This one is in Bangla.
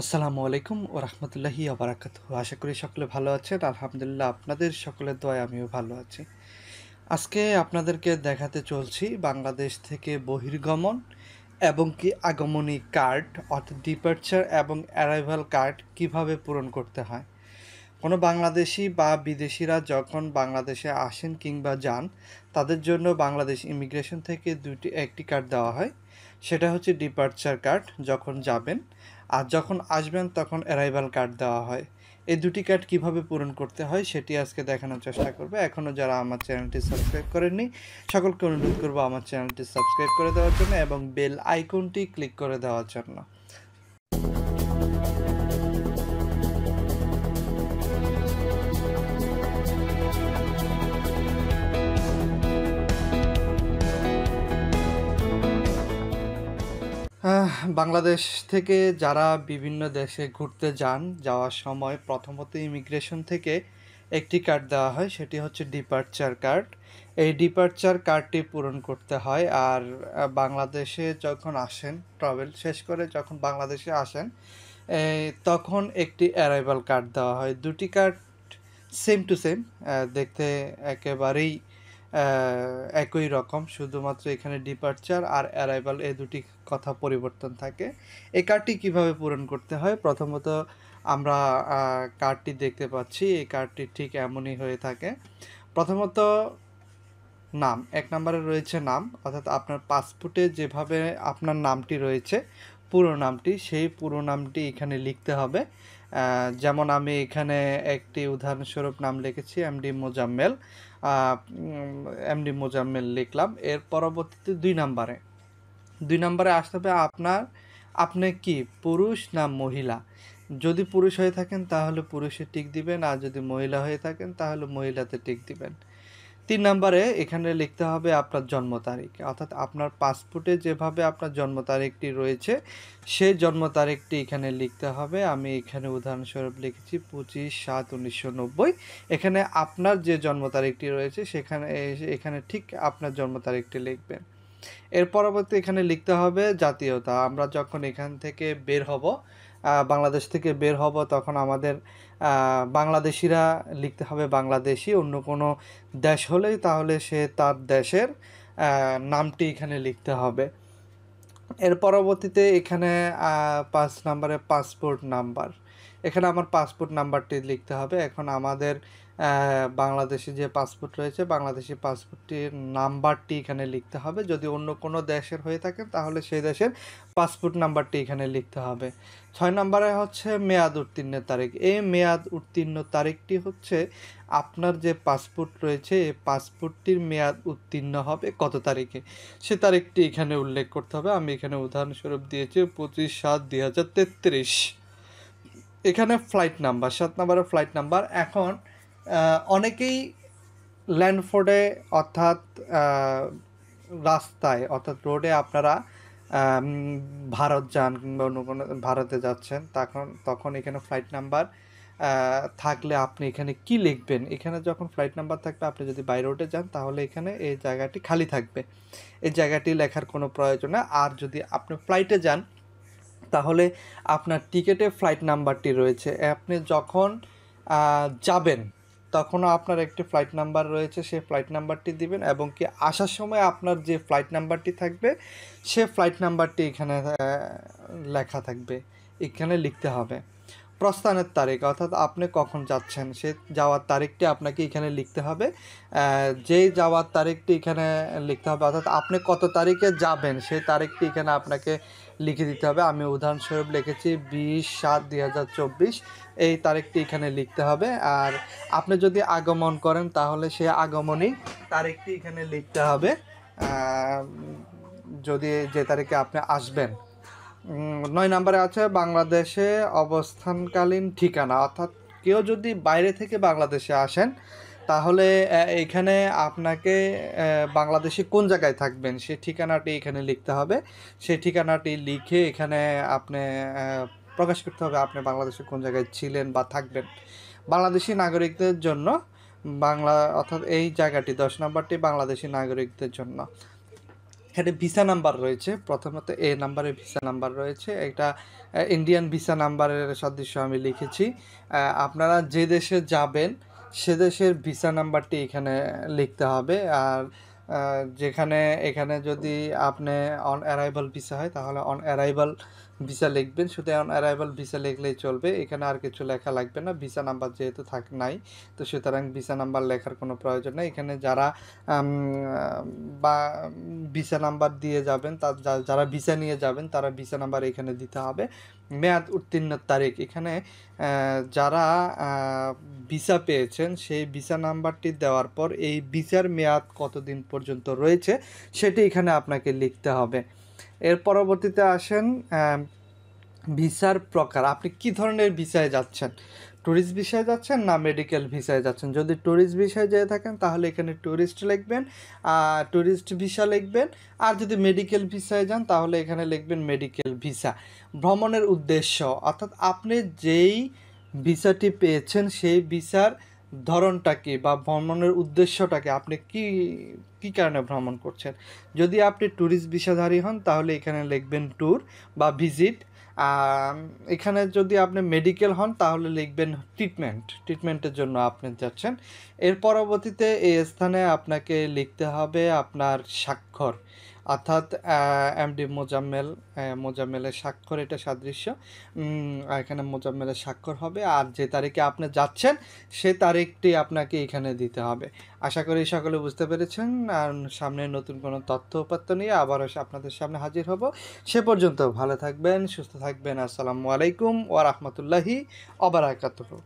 আসসালামু আলাইকুম ও রহমতুল্লাহি আবরাকাতুহু। আশা করি সকলে ভালো আছেন। আলহামদুলিল্লাহ আপনাদের সকলের দোয়ায় আমিও ভালো আছি। আজকে আপনাদেরকে দেখাতে চলছি বাংলাদেশ থেকে বহির্গমন এবং কি আগমনী কার্ড অর্থাৎ ডিপার্চার এবং অ্যারাইভাল কার্ড কিভাবে পূরণ করতে হয়। কোনো বাংলাদেশি বা বিদেশিরা যখন বাংলাদেশে আসেন কিংবা যান, তাদের জন্য বাংলাদেশ ইমিগ্রেশন থেকে একটি কার্ড দেওয়া হয়। সেটা হচ্ছে ডিপার্চার কার্ড যখন যাবেন, আর যখন আসবেন তখন অ্যারাইভাল কার্ড দেওয়া হয়। এই দুটি কার্ড কিভাবে পূরণ করতে হয় সেটি আজকে দেখানোর চেষ্টা করবে। এখনও যারা আমার চ্যানেলটি সাবস্ক্রাইব করেননি, সকলকে অনুরোধ করবো আমার চ্যানেলটি সাবস্ক্রাইব করে দেওয়ার জন্য এবং বেল আইকনটি ক্লিক করে দেওয়ার জন্য। বাংলাদেশ থেকে যারা বিভিন্ন দেশে ঘুরতে যান, যাওয়ার সময় প্রথমত ইমিগ্রেশন থেকে একটি কার্ড দেওয়া হয়, সেটি হচ্ছে ডিপার্চার কার্ড। এই ডিপার্চার কার্ডটি পূরণ করতে হয়। আর বাংলাদেশে যখন আসেন, ট্রাভেল শেষ করে যখন বাংলাদেশে আসেন, তখন একটি অ্যারাইভাল কার্ড দেওয়া হয়। দুটি কার্ড সেম টু সেম, দেখতে একেবারেই একই রকম, শুধুমাত্র এখানে ডিপার্চার আর অ্যারাইভাল এই দুটি কথা পরিবর্তন থাকে। এই কার্ডটি কিভাবে পূরণ করতে হয়, প্রথমত আমরা কার্ডটি দেখতে পাচ্ছি। এই কার্ডটি ঠিক এমনই হয়ে থাকে। প্রথমত নাম, এক নম্বরে রয়েছে নাম, অর্থাৎ আপনার পাসপোর্টে যেভাবে আপনার নামটি রয়েছে, পুরো নামটি, সেই পুরো নামটি এখানে লিখতে হবে। যেমন আমি এখানে একটি উদাহরণস্বরূপ নাম লিখেছি এমডি মোজাম্মেল লিখলাম। এর পরবর্তীতে দুই নম্বরে আসতে হবে আপনি কি পুরুষ না মহিলা। যদি পুরুষ হয়ে থাকেন তাহলে পুরুষে টিক দিবেন, আর যদি মহিলা হয়ে থাকেন তাহলে মহিলাতে টিক দিবেন। 3 নম্বরে এখানে লিখতে হবে আপনার জন্ম তারিখ, অর্থাৎ আপনার পাসপোর্টে যেভাবে আপনার জন্ম তারিখটি রয়েছে সেই জন্ম তারিখটি এখানে লিখতে হবে। আমি এখানে উদাহরণস্বরূপ লিখেছি 25/7/1990। এখানে আপনার যে জন্ম তারিখটি রয়েছে এখানে ঠিক আপনার জন্ম তারিখটি লিখবেন। এর পরবর্তী এখানে লিখতে হবে জাতীয়তা। আমরা যখন এখান থেকে বের হব, বাংলাদেশ থেকে বের হব, তখন আমাদের বাংলাদেশিরা লিখতে হবে বাংলাদেশি। অন্য কোনো দেশ হলেই তাহলে সে তার দেশের নামটি এখানে লিখতে হবে। এর পরবর্তীতে এখানে 5 নম্বরে পাসপোর্ট নাম্বার, এখানে আমার পাসপোর্ট নাম্বারটি লিখতে হবে। এখন আমাদের বাংলাদেশি যে পাসপোর্ট রয়েছে, বাংলাদেশি পাসপোর্টটির নাম্বারটি এখানে লিখতে হবে। যদি অন্য কোনো দেশের হয়ে থাকে তাহলে সেই দেশের পাসপোর্ট নাম্বারটি এখানে লিখতে হবে। 6 নম্বরে হচ্ছে মেয়াদ উত্তীর্ণের তারিখ। এই মেয়াদ উত্তীর্ণ তারিখটি হচ্ছে আপনার যে পাসপোর্ট রয়েছে এই পাসপোর্টটির মেয়াদ উত্তীর্ণ হবে কত তারিখে, সে তারিখটি এখানে উল্লেখ করতে হবে। আমি এখানে উদাহরণস্বরূপ দিয়েছি 25/7/2033। এখানে ফ্লাইট নাম্বার, 7 নম্বরের ফ্লাইট নাম্বার। এখন অনেকেই ল্যান্ডফোর্ডে অর্থাৎ রাস্তায় অর্থাৎ রোডে আপনারা ভারত যান কিংবা অন্য কোনো ভারতে যাচ্ছেন, তখন এখানে ফ্লাইট নাম্বার থাকলে আপনি এখানে কি লিখবেন, এখানে যখন ফ্লাইট নাম্বার থাকবে, আপনি যদি বাই রোডে যান তাহলে এখানে এই জায়গাটি খালি থাকবে, এই জায়গাটি লেখার কোনো প্রয়োজন না। আর যদি আপনি ফ্লাইটে যান তাহলে আপনার টিকেটে ফ্লাইট নাম্বারটি রয়েছে, আপনি যখন যাবেন তখনও আপনার একটি ফ্লাইট নাম্বার রয়েছে, সেই ফ্লাইট নাম্বারটি দিবেন এবং কি আসার সময় আপনার যে ফ্লাইট নাম্বারটি থাকবে সে ফ্লাইট নাম্বারটি এখানে লেখা থাকবে, এখানে লিখতে হবে। প্রস্থানের তারিখ, অর্থাৎ আপনি কখন যাচ্ছেন সে যাওয়ার তারিখটি আপনাকে এখানে লিখতে হবে। যেই যাওয়ার তারিখটি এখানে লিখতে হবে, অর্থাৎ আপনি কত তারিখে যাবেন সেই তারিখটি এখানে আপনাকে লিখে দিতে হবে। আমি উদাহরণস্বরূপ লিখেছি 20/7/2024, এই তারিখটি এখানে লিখতে হবে। আর আপনি যদি আগমন করেন তাহলে সেই আগমনী তারিখটি এখানে লিখতে হবে, যদি যে তারিখে আপনি আসবেন। 9 নম্বরে আছে বাংলাদেশে অবস্থানকালীন ঠিকানা, অর্থাৎ কেউ যদি বাইরে থেকে বাংলাদেশে আসেন তাহলে এখানে আপনাকে বাংলাদেশে কোন জায়গায় থাকবেন সেই ঠিকানাটি এখানে লিখতে হবে। সেই ঠিকানাটি লিখে এখানে আপনি প্রকাশ করতে হবে আপনি বাংলাদেশে কোন জায়গায় ছিলেন বা থাকবেন। বাংলাদেশি নাগরিকদের জন্য অর্থাৎ এই জায়গাটি 10 নম্বরটি বাংলাদেশি নাগরিকদের জন্য। এখানে ভিসা নাম্বার রয়েছে, প্রথমত এ নাম্বারে ভিসা নাম্বার রয়েছে, একটা ইন্ডিয়ান ভিসা নাম্বারের সাদৃশ্য আমি লিখেছি। আপনারা যে দেশে যাবেন সে দেশের ভিসা নাম্বারটি এখানে লিখতে হবে। আর যেখানে এখানে যদি আপনি অন অ্যারাইভাল ভিসা হয় তাহলে অন অ্যারাইভাল ভিসা লিখবেন, শুধু অন অ্যারাইভাল ভিসা লিখলেই চলবে, এখানে আর কিছু লেখা লাগবে না। ভিসা নাম্বার যেহেতু নাই, তো সুতরাং ভিসা নাম্বার লেখার কোনো প্রয়োজন নেই। এখানে যারা বা ভিসা নাম্বার দিয়ে যাবেন, যারা ভিসা নিয়ে যাবেন তারা ভিসা নাম্বার এখানে দিতে হবে। মেয়াদ উত্তীর্ণের তারিখ, এখানে যারা ভিসা পেয়েছেন সেই ভিসা নাম্বারটি দেওয়ার পর এই ভিসার মেয়াদ কতদিন পর্যন্ত রয়েছে সেটি এখানে আপনাকে লিখতে হবে। এর পরবর্তীতে আসেন ভিসার প্রকার, আপনি কি ধরনের ভিসায় যাচ্ছেন, ট্যুরিস্ট ভিসায় যাচ্ছেন না মেডিকেল ভিসায় যাচ্ছেন। যদি ট্যুরিস্ট ভিসায় যেয়ে থাকেন তাহলে এখানে ট্যুরিস্ট লিখবেন, ট্যুরিস্ট ভিসা লিখবেন। আর যদি মেডিকেল ভিসায় যান তাহলে এখানে লিখবেন মেডিকেল ভিসা। ভ্রমণের উদ্দেশ্য, অর্থাৎ আপনি যেই ভিসাটি পেয়েছেন সেই ভিসার ধরনটা কি বা ভ্রমণের উদ্দেশ্যটা কি, আপনি কি কারণে ভ্রমণ করছেন। যদি আপনি ট্যুরিস্ট ভিসাধারী হন তাহলে এখানে লিখবেন ট্যুর বা ভিজিট। এখানে যদি আপনি মেডিকেল হন তাহলে লিখবেন ট্রিটমেন্টের জন্য আপনি যাচ্ছেন। এর পরবর্তীতে এই স্থানে আপনাকে লিখতে হবে আপনার স্বাক্ষর, অর্থাৎ এমডি মোজাম্মেলের স্বাক্ষর, এটা সাদৃশ্য। এখানে মোজাম্মেলের স্বাক্ষর হবে, আর যে তারিখে আপনি যাচ্ছেন সে তারিখটি আপনাকে এখানে দিতে হবে। আশা করি সকলে বুঝতে পেরেছেন। আর সামনে নতুন কোনো তথ্য উপাত্ত নিয়ে আবারও আপনাদের সামনে হাজির হব। সে পর্যন্ত ভালো থাকবেন, সুস্থ থাকবেন। আসসালামু আলাইকুম ওয়া রাহমাতুল্লাহি ওয়া বারাকাতুহু।